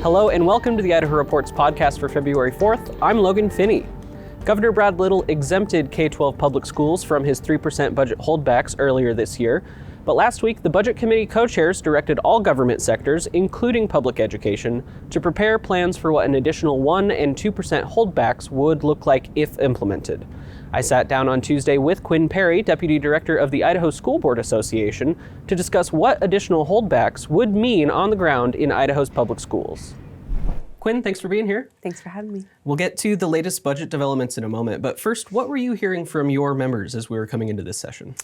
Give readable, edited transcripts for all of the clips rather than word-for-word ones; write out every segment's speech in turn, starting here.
Hello and welcome to the Idaho Reports podcast for February 4th. I'm Logan Finney. Governor Brad Little exempted K-12 public schools from his 3% budget holdbacks earlier this year. But last week, the Budget Committee co-chairs directed all government sectors, including public education, to prepare plans for what an additional 1% and 2% holdbacks would look like if implemented. I sat down on Tuesday with Quinn Perry, Deputy Director of the Idaho School Board Association, to discuss what additional holdbacks would mean on the ground in Idaho's public schools. Quinn, thanks for being here. Thanks for having me. We'll get to the latest budget developments in a moment, but first, what were you hearing from your members as we were coming into this session?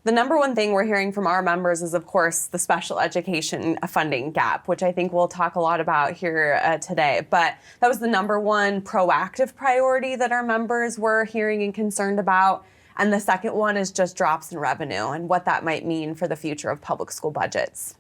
The number one thing we're hearing from our members is, of course, the special education funding gap, which I think we'll talk a lot about here today. But that was the number one proactive priority that our members were hearing and concerned about. And the second one is just drops in revenue and what that might mean for the future of public school budgets.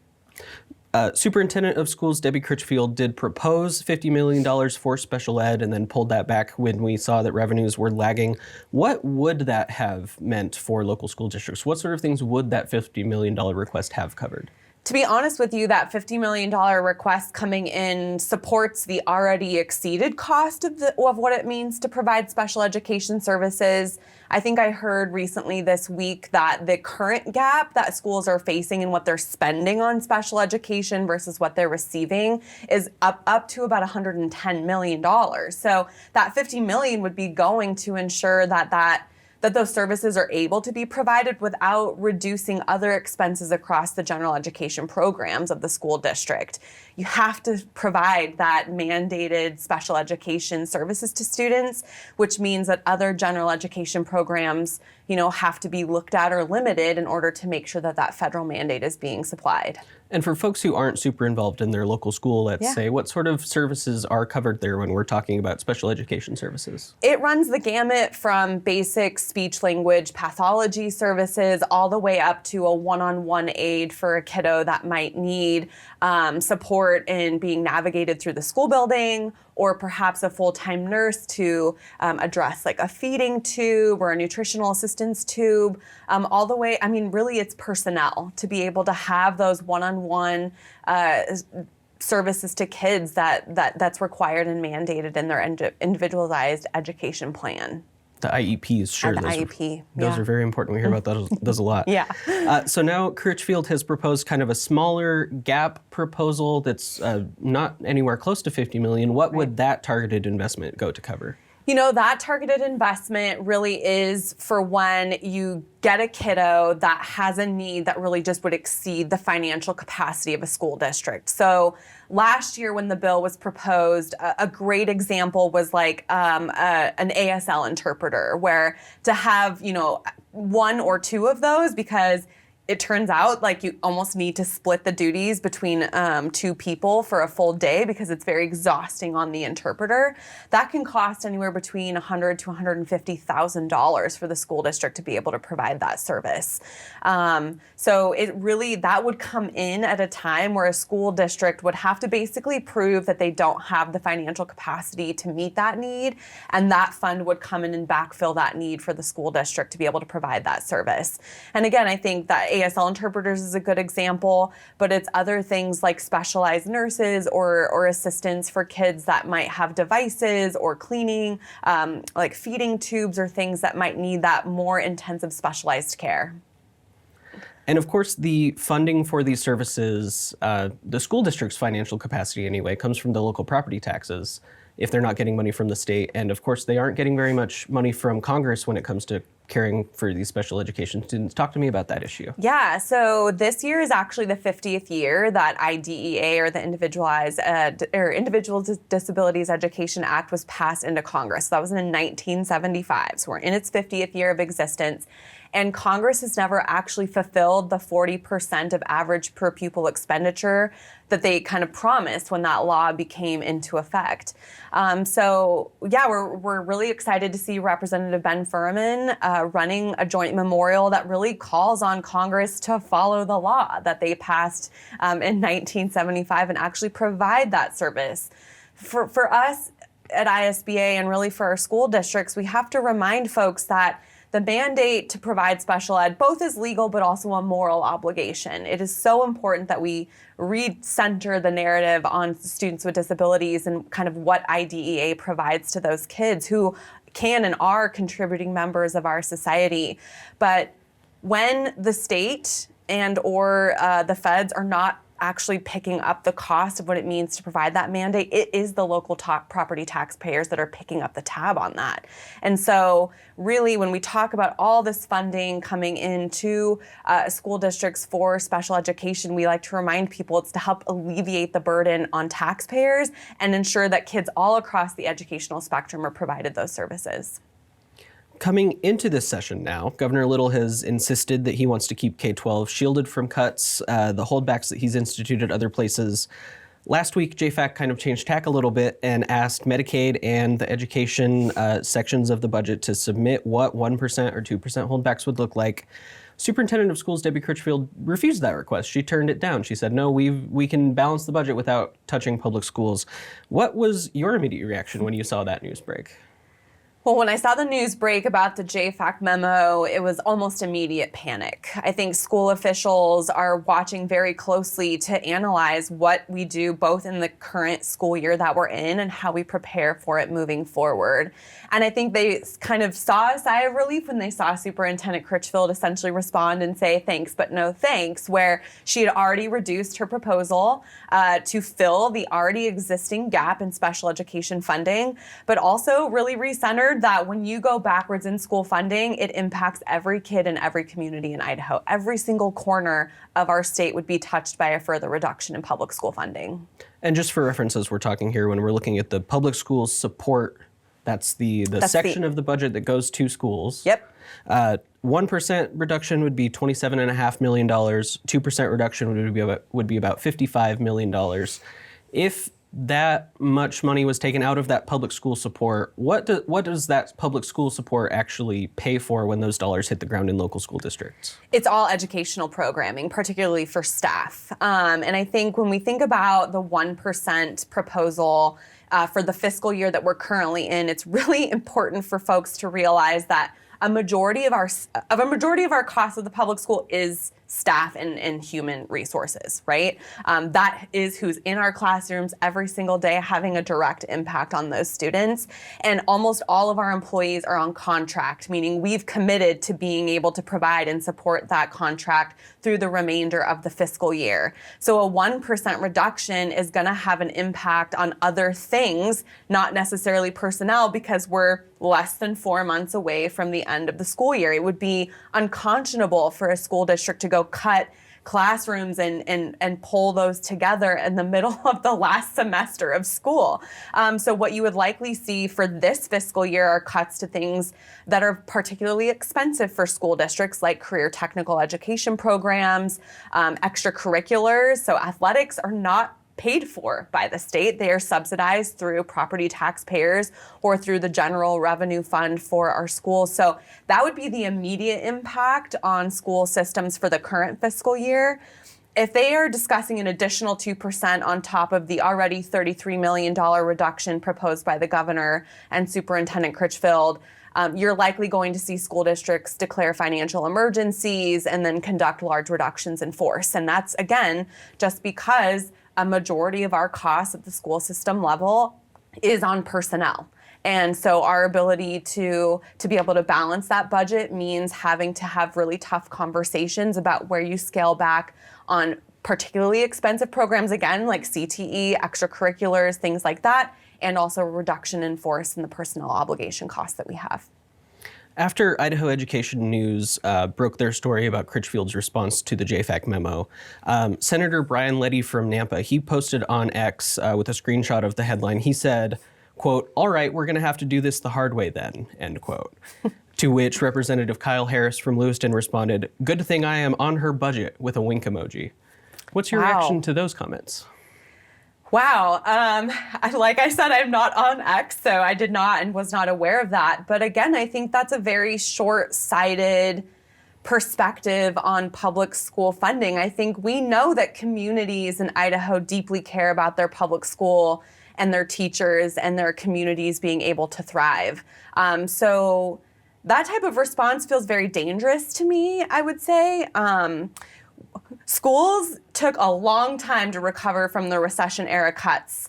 Superintendent of Schools Debbie Critchfield did propose $50 million for special ed and then pulled that back when we saw that revenues were lagging. What would that have meant for local school districts? What sort of things would that $50 million request have covered? To be honest with you, that $50 million request coming in supports the already exceeded cost of what it means to provide special education services. I think I heard recently this week that the current gap that schools are facing in what they're spending on special education versus what they're receiving is up to about $110 million. So that $50 million would be going to ensure that those services are able to be provided without reducing other expenses across the general education programs of the school district. You have to provide that mandated special education services to students, which means that other general education programs, have to be looked at or limited in order to make sure that federal mandate is being supplied. And for folks who aren't super involved in their local school, let's say, what sort of services are covered there when we're talking about special education services? It runs the gamut from basic speech language pathology services all the way up to a one-on-one aid for a kiddo that might need support in being navigated through the school building, or perhaps a full-time nurse to address like a feeding tube or a nutritional assistance tube, all the way, really it's personnel to be able to have those one-on-one services to kids that's required and mandated in their individualized education plan. The IEPs, sure. The IEP. Those are very important. We hear about those a lot. Yeah. So now Critchfield has proposed kind of a smaller gap proposal that's not anywhere close to $50 million. What would that targeted investment go to cover? That targeted investment really is for when you get a kiddo that has a need that really just would exceed the financial capacity of a school district. So last year when the bill was proposed, a great example was like an ASL interpreter, where to have, one or two of those, because it turns out like you almost need to split the duties between two people for a full day because it's very exhausting on the interpreter. That can cost anywhere between $100,000 to $150,000 for the school district to be able to provide that service. So that would come in at a time where a school district would have to basically prove that they don't have the financial capacity to meet that need, and that fund would come in and backfill that need for the school district to be able to provide that service. And again, I think that ASL interpreters is a good example, but it's other things like specialized nurses or assistants for kids that might have devices or cleaning, like feeding tubes or things that might need that more intensive specialized care. And of course, the funding for these services, the school district's financial capacity anyway, comes from the local property taxes if they're not getting money from the state. And of course, they aren't getting very much money from Congress when it comes to caring for these special education students. Talk to me about that issue. Yeah, so this year is actually the 50th year that IDEA, or the Individual Disabilities Education Act, was passed into Congress. So that was in 1975. So we're in its 50th year of existence. And Congress has never actually fulfilled the 40% of average per pupil expenditure that they kind of promised when that law became into effect. We're really excited to see Representative Ben Furman running a joint memorial that really calls on Congress to follow the law that they passed in 1975 and actually provide that service. For us at ISBA and really for our school districts, we have to remind folks that the mandate to provide special ed both is legal but also a moral obligation. It is so important that we recenter the narrative on students with disabilities and kind of what IDEA provides to those kids who can and are contributing members of our society. But when the state and or the feds are not actually picking up the cost of what it means to provide that mandate, it is the local property taxpayers that are picking up the tab on that. And so really, when we talk about all this funding coming into school districts for special education, we like to remind people it's to help alleviate the burden on taxpayers and ensure that kids all across the educational spectrum are provided those services. Coming into this session now, Governor Little has insisted that he wants to keep K-12 shielded from cuts, the holdbacks that he's instituted other places. Last week, JFAC kind of changed tack a little bit and asked Medicaid and the education sections of the budget to submit what 1% or 2% holdbacks would look like. Superintendent of Schools Debbie Critchfield refused that request. She turned it down. She said, no, we can balance the budget without touching public schools. What was your immediate reaction when you saw that news break? Well, when I saw the news break about the JFAC memo, it was almost immediate panic. I think school officials are watching very closely to analyze what we do both in the current school year that we're in and how we prepare for it moving forward. And I think they kind of saw a sigh of relief when they saw Superintendent Critchfield essentially respond and say thanks, but no thanks, where she had already reduced her proposal to fill the already existing gap in special education funding, but also really recentered that when you go backwards in school funding, it impacts every kid in every community in Idaho. Every single corner of our state would be touched by a further reduction in public school funding. And just for references, we're talking here when we're looking at the public schools support, that's the section of the budget that goes to schools. Yep. 1% reduction would be $27.5 million. 2% reduction would be about $55 million. If that much money was taken out of that public school support, what does that public school support actually pay for when those dollars hit the ground in local school districts? It's all educational programming, particularly for staff. And I think when we think about the 1% proposal for the fiscal year that we're currently in, it's really important for folks to realize that a majority of our cost of the public school is staff and human resources, right? That is who's in our classrooms every single day, having a direct impact on those students. And almost all of our employees are on contract, meaning we've committed to being able to provide and support that contract through the remainder of the fiscal year. So a 1% reduction is going to have an impact on other things, not necessarily personnel, because we're less than 4 months away from the end of the school year. It would be unconscionable for a school district to go cut classrooms and pull those together in the middle of the last semester of school. So what you would likely see for this fiscal year are cuts to things that are particularly expensive for school districts, like career technical education programs, extracurriculars. So athletics are not paid for by the state. They are subsidized through property taxpayers or through the general revenue fund for our schools. So that would be the immediate impact on school systems for the current fiscal year. If they are discussing an additional 2% on top of the already $33 million reduction proposed by the governor and Superintendent Critchfield, you're likely going to see school districts declare financial emergencies and then conduct large reductions in force. And that's, again, just because a majority of our costs at the school system level is on personnel. And so our ability to be able to balance that budget means having to have really tough conversations about where you scale back on particularly expensive programs, again, like CTE, extracurriculars, things like that, and also a reduction in force in the personnel obligation costs that we have. After Idaho Education News broke their story about Critchfield's response to the JFAC memo, Senator Brian Leddy from Nampa, he posted on X with a screenshot of the headline. He said, quote, "All right, we're going to have to do this the hard way then," end quote. To which Representative Kyle Harris from Lewiston responded, "Good thing I am on her budget," with a wink emoji. What's your reaction to those comments? Wow. Like I said, I'm not on X, so I did not and was not aware of that. But again, I think that's a very short-sighted perspective on public school funding. I think we know that communities in Idaho deeply care about their public school and their teachers and their communities being able to thrive. So that type of response feels very dangerous to me, I would say. Schools took a long time to recover from the recession era cuts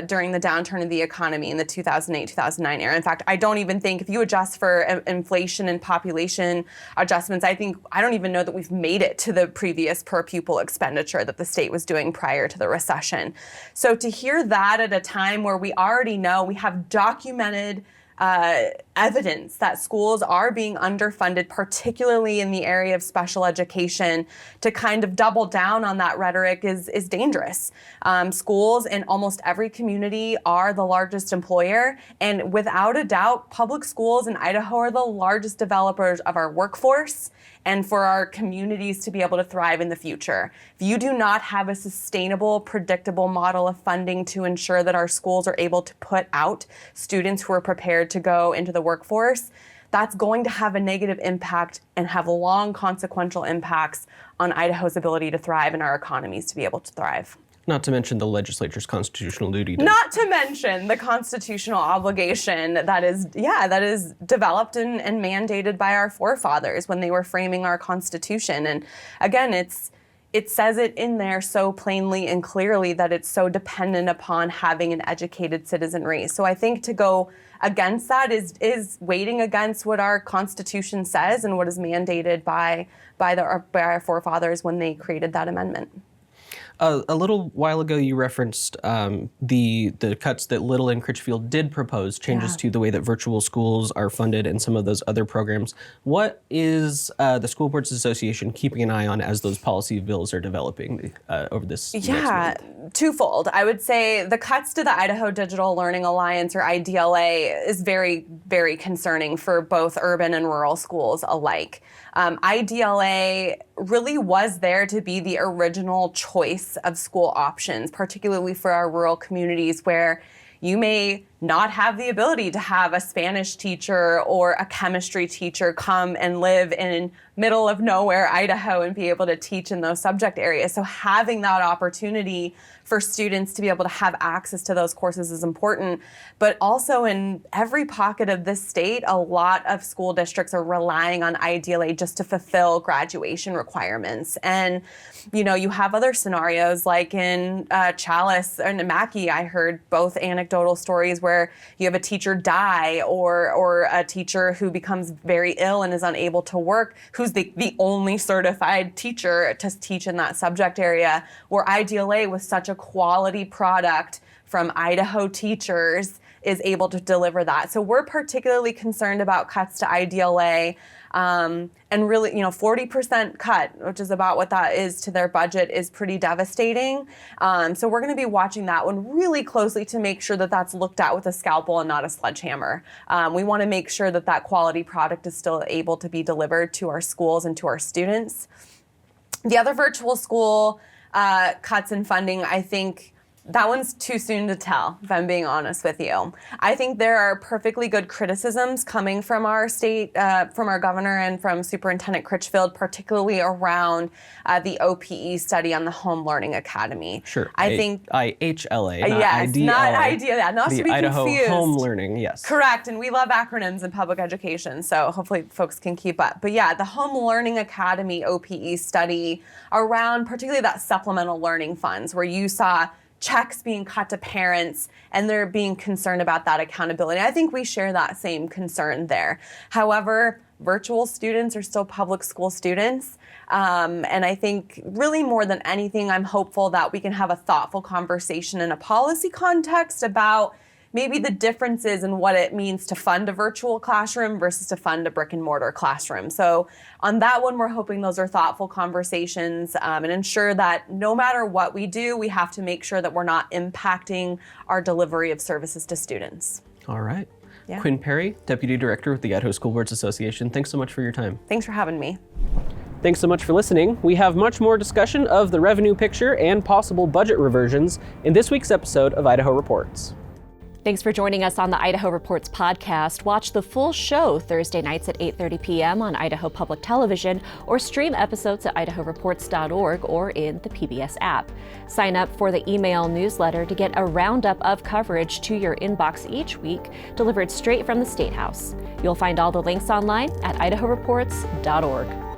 during the downturn of the economy in the 2008-2009 era. In fact, I don't even think, if you adjust for inflation and population adjustments, I don't even know that we've made it to the previous per pupil expenditure that the state was doing prior to the recession. So to hear that at a time where we already know, we have documented evidence that schools are being underfunded, particularly in the area of special education, to kind of double down on that rhetoric is dangerous. Schools in almost every community are the largest employer, and without a doubt, public schools in Idaho are the largest developers of our workforce and for our communities to be able to thrive in the future. If you do not have a sustainable, predictable model of funding to ensure that our schools are able to put out students who are prepared to go into the workforce, that's going to have a negative impact and have long consequential impacts on Idaho's ability to thrive and our economies to be able to thrive. Not to mention the legislature's constitutional duty. Not to mention the constitutional obligation that is developed and mandated by our forefathers when they were framing our Constitution. And again, it says it in there so plainly and clearly that it's so dependent upon having an educated citizenry. So I think to go against that is weighting against what our Constitution says and what is mandated by our forefathers when they created that amendment. A little while ago, you referenced the cuts that Little and Critchfield did propose, changes to the way that virtual schools are funded and some of those other programs. What is the School Boards Association keeping an eye on as those policy bills are developing over this next month? Twofold. I would say the cuts to the Idaho Digital Learning Alliance, or IDLA, is very, very concerning for both urban and rural schools alike. IDLA really was there to be the original choice of school options, particularly for our rural communities where you may not have the ability to have a Spanish teacher or a chemistry teacher come and live in middle of nowhere Idaho and be able to teach in those subject areas. So having that opportunity for students to be able to have access to those courses is important. But also in every pocket of this state, a lot of school districts are relying on IDLA just to fulfill graduation requirements. And you have other scenarios like in Chalice and Mackey. I heard both anecdotal stories where you have a teacher die or a teacher who becomes very ill and is unable to work, who's the only certified teacher to teach in that subject area, where IDLA with such a quality product from Idaho teachers is able to deliver that. So we're particularly concerned about cuts to IDLA. And really, 40% cut, which is about what that is to their budget, is pretty devastating. So we're going to be watching that one really closely to make sure that that's looked at with a scalpel and not a sledgehammer. We want to make sure that that quality product is still able to be delivered to our schools and to our students. The other virtual school cuts in funding, I think, that one's too soon to tell, if I'm being honest with you. I think there are perfectly good criticisms coming from our state, from our governor and from Superintendent Critchfield, particularly around the OPE study on the Home Learning Academy. Sure. I think IHLA, not yes, IDLA. not IDLA, not to be Idaho confused. Home Learning, yes. Correct, and we love acronyms in public education, so hopefully folks can keep up. But yeah, the Home Learning Academy OPE study around particularly that supplemental learning funds, where you saw checks being cut to parents and they're being concerned about that accountability. I think we share that same concern there. However, virtual students are still public school students. And I think really more than anything, I'm hopeful that we can have a thoughtful conversation in a policy context about maybe the differences in what it means to fund a virtual classroom versus to fund a brick and mortar classroom. So on that one, we're hoping those are thoughtful conversations and ensure that no matter what we do, we have to make sure that we're not impacting our delivery of services to students. All right. Yeah. Quinn Perry, Deputy Director with the Idaho School Boards Association. Thanks so much for your time. Thanks for having me. Thanks so much for listening. We have much more discussion of the revenue picture and possible budget reversions in this week's episode of Idaho Reports. Thanks for joining us on the Idaho Reports podcast. Watch the full show Thursday nights at 8:30 p.m. on Idaho Public Television, or stream episodes at idahoreports.org or in the PBS app. Sign up for the email newsletter to get a roundup of coverage to your inbox each week, delivered straight from the State House. You'll find all the links online at idahoreports.org.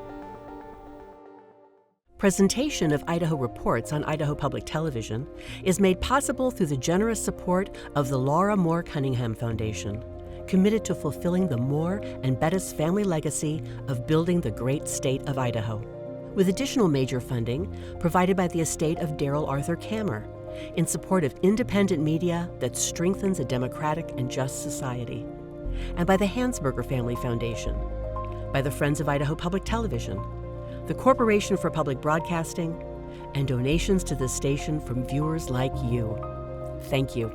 Presentation of Idaho Reports on Idaho Public Television is made possible through the generous support of the Laura Moore Cunningham Foundation, committed to fulfilling the Moore and Bettis family legacy of building the great state of Idaho, with additional major funding provided by the estate of Darrell Arthur Kammer in support of independent media that strengthens a democratic and just society, and by the Hansberger Family Foundation, by the Friends of Idaho Public Television, the Corporation for Public Broadcasting, and donations to this station from viewers like you. Thank you.